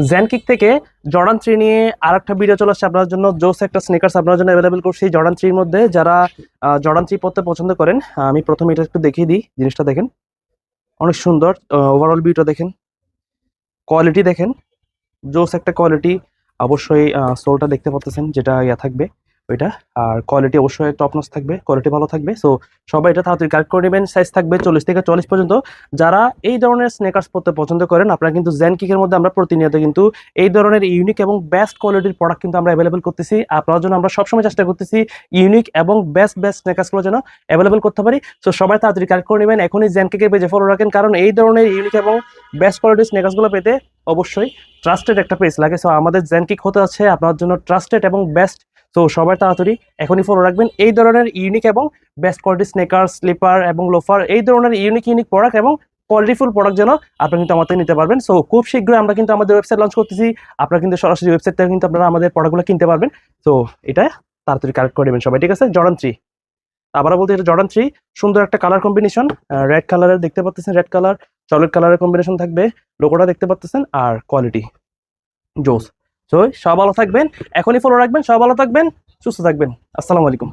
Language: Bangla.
জ্যানকিক থেকে জর্ডান 3 নিয়ে আরেকটা ভিডিও চলে আসছে আপনার জন্য। জোস একটা স্নেকার্স আপনার জন্য অ্যাভেলেবেল করছি জর্ডান 3 এর মধ্যে। যারা জর্ডান 3 পড়তে পছন্দ করেন, আমি প্রথমে এটা একটু দেখিয়ে দিই। জিনিসটা দেখেন, অনেক সুন্দর। ওভারঅল ভিউটা দেখেন, কোয়ালিটি দেখেন, জোস একটা কোয়ালিটি। অবশ্যই সোলটা দেখতে পাচ্ছেন, যেটা থাকবে ওইটা। আর কোয়ালিটি অবশ্যই টপ নচ থাকবে, কোয়ালিটি ভালো থাকবে। সো সবাই এটা তাড়াতাড়ি কালেক্ট করে নেবেন। সাইজ থাকবে 40 থেকে 44 পর্যন্ত। যারা এই ধরনের স্নেকার্স পড়তে পছন্দ করেন, আপনারা কিন্তু জ্যানকিকের মধ্যে আমরা প্রতিনিয়ত কিন্তু এই ধরনের ইউনিক এবং বেস্ট কোয়ালিটির প্রোডাক্ট কিন্তু আমরা অ্যাভেলেবল করতেছি। আপনার জন্য আমরা সবসময় চেষ্টা করতেছি ইউনিক এবং বেস্ট বেস্ট স্নেকার্সগুলো যেন অ্যাভেলেবল করতে পারি। সো সবাই তাড়াতাড়ি কালেক্ট করে নেবেন, এখনই জ্যানকিকের পেজে ফলো রাখেন, কারণ এই ধরনের ইউনিক এবং বেস্ট কোয়ালিটির স্নেকার্সগুলো পেতে অবশ্যই ট্রাস্টেড একটা পেজ লাগে। সো আমাদের জ্যানকিক হতে আছে আপনার জন্য ট্রাস্টেড এবং বেস্ট। তো সবাই তাড়াতাড়ি এখনই ফলো রাখবেন এই ধরনের ইউনিক এবং বেস্ট কোয়ালিটি স্নেকার, স্লিপার এবং লোফার, এই ধরনের ইউনিক ইউনিক প্রোডাক্ট এবং কোয়ালিটিফুল প্রোডাক্ট যেন আপনি কিন্তু আমাদের নিতে পারবেন। সো খুব শীঘ্রই আমরা কিন্তু আমাদের ওয়েবসাইট লঞ্চ করতেছি। আপনারা কিন্তু সরাসরি ওয়েবসাইট থেকে কিন্তু আপনারা আমাদের প্রোডাক্টগুলো কিনতে পারবেন। তো এটা তাড়াতাড়ি কালেক্ট করে নেবেন সবাই, ঠিক আছে? জর্ডান 3, আবারও বলতে, এটা জর্ডান 3। সুন্দর একটা কালার কম্বিনেশন, রেড কালারের দেখতে পাচ্ছেন, রেড কালার চকলেট কালারের কম্বিনেশন থাকবে। লোগোটা দেখতে পাচ্ছেন, আর কোয়ালিটি জোস। তো সব ভালো থাকবেন, এখনই ফলো রাখবেন। সব ভালো থাকবেন, সুস্থ থাকবেন। আসসালামু আলাইকুম।